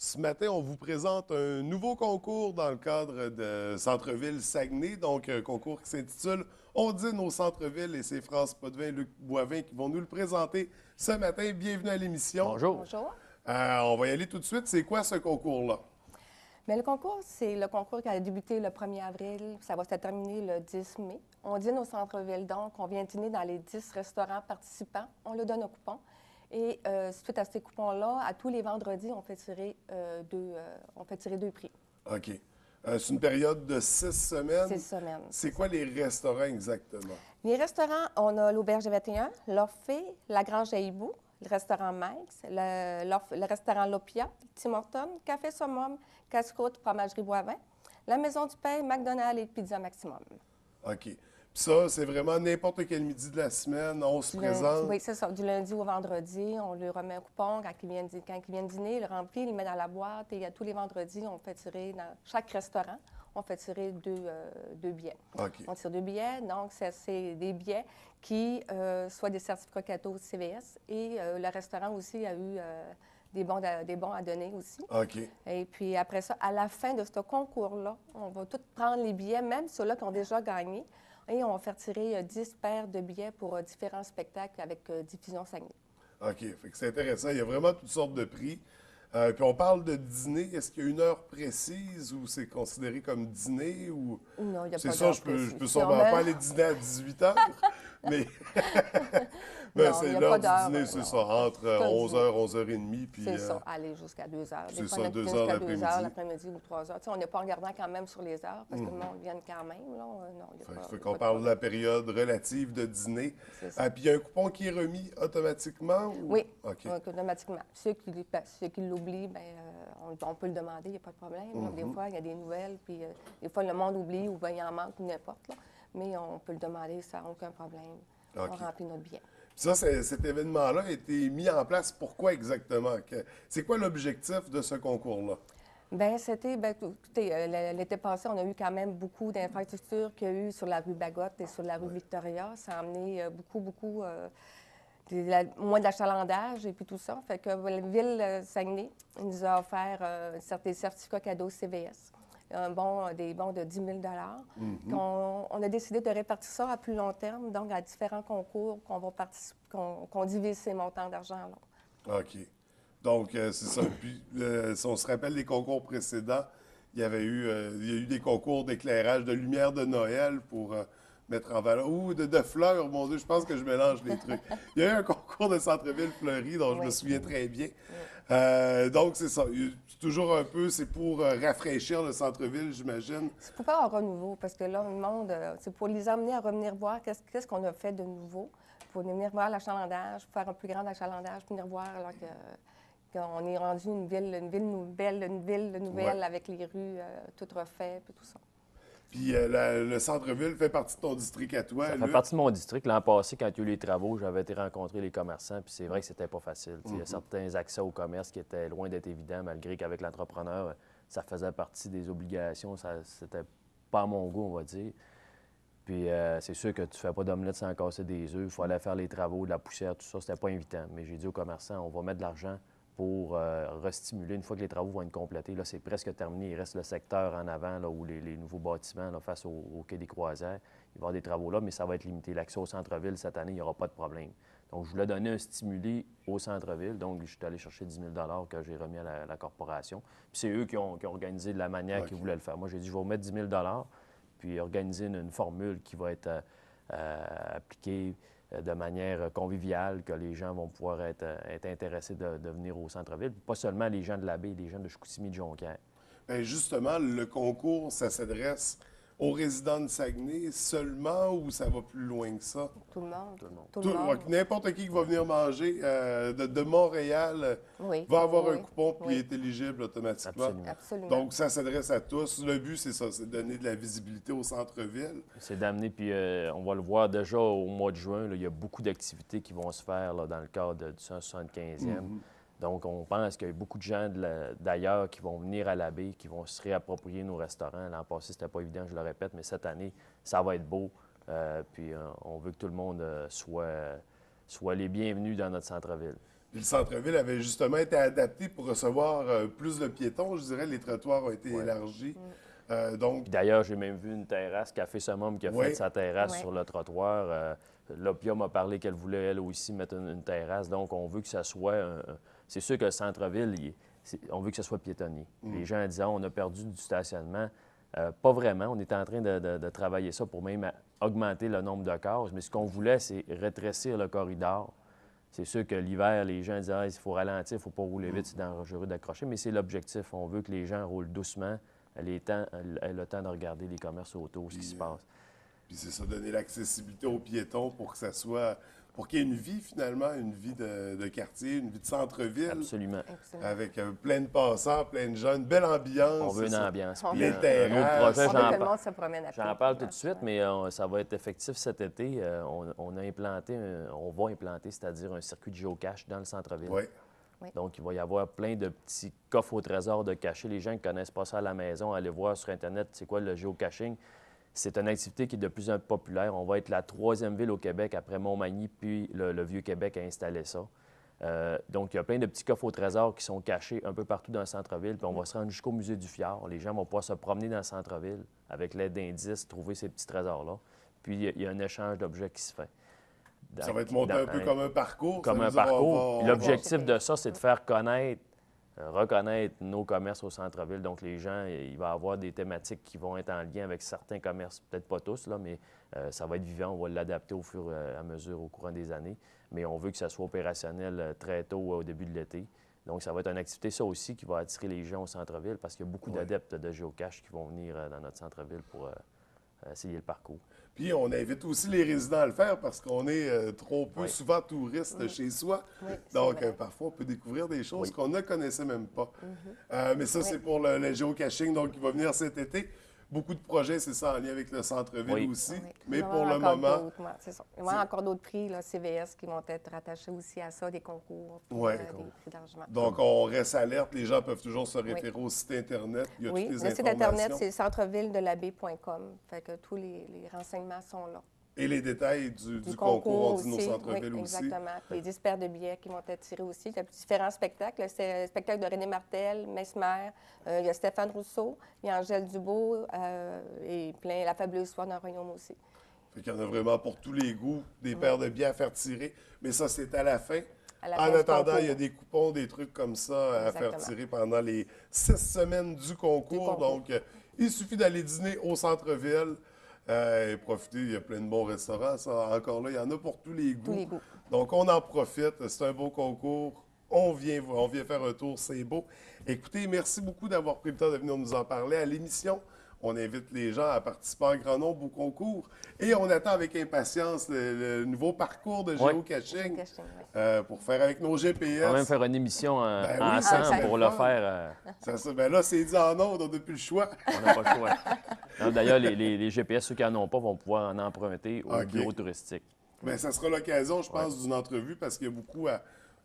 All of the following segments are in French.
Ce matin, on vous présente un nouveau concours dans le cadre de Centre-Ville Saguenay, donc un concours qui s'intitule On dîne au centre-ville et c'est France Potvin et Luc Boivin qui vont nous le présenter ce matin. Bienvenue à l'émission. Bonjour. Bonjour. On va y aller tout de suite. C'est quoi ce concours-là? Bien, le concours, c'est le concours qui a débuté le 1er avril. Ça va se terminer le 10 mai. On dîne au centre-ville, donc on vient dîner dans les 10 restaurants participants. On leur donne un coupon. Et suite à ces coupons-là, à tous les vendredis, on fait tirer deux prix. OK. C'est une période de 6 semaines. 6 semaines. C'est quoi les restaurants exactement? Les restaurants, on a l'Auberge 21, l'Orphée, la Grange à Hibou, le restaurant Mike's, le restaurant L'Opia, Tim Hortons, Café Summum, Casse-Croûte, Fromagerie Boivin, la Maison du Pain, McDonald's et Pizza Maximum. OK. Puis ça, c'est vraiment n'importe quel midi de la semaine, on se présente. Oui, c'est ça. Du lundi au vendredi, on lui remet un coupon quand il vient dîner, il le remplit, il le met dans la boîte. Et tous les vendredis, on fait tirer dans chaque restaurant, on fait tirer deux billets. OK. On tire 2 billets, donc c'est des billets qui soient des certificats cadeaux CVS. Et le restaurant aussi a eu des bons à donner aussi. OK. Et puis après ça, à la fin de ce concours-là, on va tous prendre les billets, même ceux-là qui ont déjà gagné. Et on va faire tirer 10 paires de billets pour différents spectacles avec Diffusion Saguenay. OK. Fait que c'est intéressant. Il y a vraiment toutes sortes de prix. Puis on parle de dîner. Est-ce qu'il y a une heure précise où c'est considéré comme dîner ou... Non, il n'y a C'est pas ça, d'heure je peux précise. sûrement pas aller dîner à 18 h, mais Non, c'est il y a l'heure pas du d'heure, dîner, c'est non. ça, entre C'est un 11 h, 11 h 30, puis C'est ça, aller jusqu'à 2 heures. c'est Des fois, ça, on a 2 jusqu'à heures 2 l'après-midi. heures l'après-midi ou 3 heures. Tu sais, on n'est pas en regardant quand même sur les heures parce que le monde vient quand même. Là. Non, il y a pas, Fait il y a qu'on pas de parle de la problème. période relative de dîner. C'est ça. Puis il y a un coupon qui est remis automatiquement? Ou... Oui, OK. donc, automatiquement. Ceux qui l'oublient, bien, on peut le demander, il n'y a pas de problème. Là. Des fois, il y a des nouvelles, puis des fois, le monde oublie ou bien il en manque ou n'importe. Là. Mais on peut le demander, ça n'a aucun problème. OK. On remplit notre billet. Puis ça, cet événement-là a été mis en place. Pourquoi exactement? C'est quoi l'objectif de ce concours-là? Bien, écoutez, l'été passé, on a eu quand même beaucoup d'infrastructures qu'il y a eu sur la rue Bagotte et sur la rue Victoria. Ça a amené beaucoup, moins d'achalandage et puis tout ça. Fait que la Ville Saguenay nous a offert des certificats cadeaux CVS, des bons de 10 000 On a décidé de répartir ça à plus long terme, donc à différents concours qu'on va participer, qu'on divise ces montants d'argent-là. OK. Donc, c'est ça. Puis, si on se rappelle les concours précédents, il y a eu des concours d'éclairage, de lumière de Noël pour mettre en valeur. Ou de fleurs, mon Dieu, je pense que je mélange les trucs. Il y a eu un concours de centre-ville fleuri dont je me souviens très bien. Donc, c'est ça. C'est toujours un peu, c'est pour rafraîchir le centre-ville, j'imagine. C'est pour faire un renouveau, parce que là, le monde, c'est pour les amener à revenir voir qu'est-ce qu'on a fait de nouveau, pour venir voir l'achalandage, faire un plus grand achalandage, venir voir alors qu'on est rendu une ville nouvelle avec les rues toutes refaites et tout ça. Puis le centre-ville fait partie de ton district à toi, Ça fait Luc. partie de mon district. L'an passé, quand il y a eu les travaux, j'avais été rencontrer les commerçants, puis c'est vrai que c'était pas facile. Il y a certains accès au commerce qui étaient loin d'être évidents, malgré qu'avec l'entrepreneur, ça faisait partie des obligations. C'était pas à mon goût, on va dire. Puis c'est sûr que tu fais pas d'omelette sans casser des œufs. Il fallait faire les travaux, de la poussière, tout ça. C'était pas invitant. Mais j'ai dit aux commerçants, on va mettre de l'argent pour restimuler une fois que les travaux vont être complétés. Là, c'est presque terminé. Il reste le secteur en avant, là, où les nouveaux bâtiments là, face au quai des Croisières. Il va y avoir des travaux là, mais ça va être limité. L'accès au centre-ville, cette année, il n'y aura pas de problème. Donc, je voulais donner un stimuli au centre-ville. Donc, je suis allé chercher 10 000 que j'ai remis à la corporation. Puis c'est eux qui ont organisé de la manière qu'ils voulaient le faire. Moi, j'ai dit, je vais vous mettre 10 000 puis organiser une formule qui va être appliquée de manière conviviale, que les gens vont pouvoir être intéressés de venir au centre-ville. Pas seulement les gens de la baie, les gens de Chicoutimi, de Jonquière. Bien, justement, le concours, ça s'adresse aux résidents de Saguenay seulement ou ça va plus loin que ça? Tout le monde. Tout le monde. Tout le monde. N'importe qui va venir manger de Montréal Oui, va avoir un oui, coupon puis oui. est éligible automatiquement. Absolument. Absolument. Donc, ça s'adresse à tous. Le but, c'est ça, c'est de donner de la visibilité au centre-ville. C'est d'amener, puis on va le voir déjà au mois de juin, là, il y a beaucoup d'activités qui vont se faire là, dans le cadre du 175e. Donc, on pense qu'il y a beaucoup de gens d'ailleurs qui vont venir à la baie, qui vont se réapproprier nos restaurants. L'an passé, c'était pas évident, je le répète, mais cette année, ça va être beau. Puis on veut que tout le monde soit les bienvenus dans notre centre-ville. Puis le centre-ville avait justement été adapté pour recevoir plus de piétons. Je dirais, les trottoirs ont été élargis. Donc, Puis d'ailleurs, j'ai même vu une terrasse, Café Summum, qui a fait sa terrasse Oui. sur le trottoir. L'Opia m'a parlé qu'elle voulait, elle aussi, mettre une terrasse. Donc, on veut que ça soit... c'est sûr que le centre-ville, on veut que ce soit piétonnier. Les gens disent, on a perdu du stationnement. Pas vraiment. On est en train de travailler ça pour même augmenter le nombre de cases. Mais ce qu'on voulait, c'est rétrécir le corridor. C'est sûr que l'hiver, les gens disent, il faut ralentir, il ne faut pas rouler vite, c'est dangereux d'accrocher. Mais c'est l'objectif. On veut que les gens roulent doucement. Elle ait le temps de regarder les commerces autour, ce qui se passe. Puis c'est ça, donner l'accessibilité aux piétons pour que ça soit... Pour qu'il y ait une vie, finalement, une vie de quartier, une vie de centre-ville. Absolument. Avec plein de passants, plein de gens, une belle ambiance. On veut une ambiance. Les Puis, un autre terrasses. projet, On veut que le monde se promène à pied. j'en parle tout de suite, mais ça va être effectif cet été. On a implanté, on va implanter, c'est-à-dire un circuit de géocache dans le centre-ville. Oui. Donc, il va y avoir plein de petits coffres au trésor de cachés. Les gens qui ne connaissent pas ça à la maison, allez voir sur Internet, c'est quoi le géocaching. C'est une activité qui est de plus en plus populaire. On va être la 3e ville au Québec après Montmagny, puis le Vieux-Québec a installé ça. Donc, il y a plein de petits coffres au trésor qui sont cachés un peu partout dans le centre-ville. Puis on va se rendre jusqu'au musée du Fjord. Les gens vont pouvoir se promener dans le centre-ville avec l'aide d'indices, trouver ces petits trésors-là. Puis, il y a un échange d'objets qui se fait. Ça va être monté un peu comme un parcours. Comme un parcours. L'objectif de ça, c'est de faire reconnaître nos commerces au centre-ville. Donc, les gens, il va y avoir des thématiques qui vont être en lien avec certains commerces, peut-être pas tous, là, mais ça va être vivant. On va l'adapter au fur et à mesure au courant des années. Mais on veut que ça soit opérationnel très tôt au début de l'été. Donc, ça va être une activité, ça aussi, qui va attirer les gens au centre-ville parce qu'il y a beaucoup d'adeptes de géocache qui vont venir dans notre centre-ville pour essayer le parcours. Puis on invite aussi les résidents à le faire parce qu'on est trop peu souvent touristes chez soi. Oui, Donc, parfois, on peut découvrir des choses qu'on ne connaissait même pas. Mais ça, c'est pour le géocaching, donc il va venir cet été. Beaucoup de projets, c'est ça, en lien avec le centre-ville aussi. Oui. Mais Il va y pour avoir le encore moment... d'autres, c'est ça. Il va y avoir encore d'autres prix, là, CVS, qui vont être rattachés aussi à ça, des concours, puis, Ouais. des prix d'argent. Donc, on reste alerte. Les gens peuvent toujours se référer au site Internet. Il y a Oui, toutes les le site informations. Internet, c'est centrevilledelabé.com. Fait que tous les renseignements sont là. Et les détails du concours, on dit nos aussi, centres-villes oui, aussi. exactement. Les 10 paires de billets qui vont être tirés aussi. Il y a différents spectacles. C'est le spectacle de René Martel, Mesmer, il y a Stéphane Rousseau, il y a Angèle Dubois et plein, La fabuleuse histoire d'un royaume aussi. Fait qu'il y en a vraiment pour tous les goûts, des paires de billets à faire tirer. Mais ça, c'est à la fin. À la En fin du attendant, concours. il y a des coupons, des trucs comme ça à faire Exactement. tirer pendant les 6 semaines du concours. Donc, il suffit d'aller dîner au centre-ville et profiter. Il y a plein de bons restaurants. Ça, encore là, il y en a pour tous les goûts. Tous les goûts. Donc, on en profite. C'est un beau concours. On vient faire un tour. C'est beau. Écoutez, merci beaucoup d'avoir pris le temps de venir nous en parler à l'émission. On invite les gens à participer en grand nombre au concours. Et on attend avec impatience le nouveau parcours de géocaching pour faire avec nos GPS. On va même faire une émission oui, ensemble ça, pour le faire. Ben là, c'est dit en ondes, on n'a plus le choix. On n'a pas le choix. Non, d'ailleurs, les GPS, ceux qui n'en ont pas, vont pouvoir en emprunter au bureau touristique. Bien, ça sera l'occasion, je pense, d'une entrevue parce qu'il y a beaucoup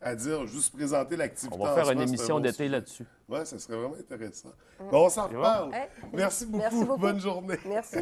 à dire, juste présenter l'activité. On va faire une émission d'été là-dessus. Oui, ça serait vraiment intéressant. Bon, on s'en reparle. Ouais. Merci beaucoup. Merci beaucoup. Bonne journée. Merci.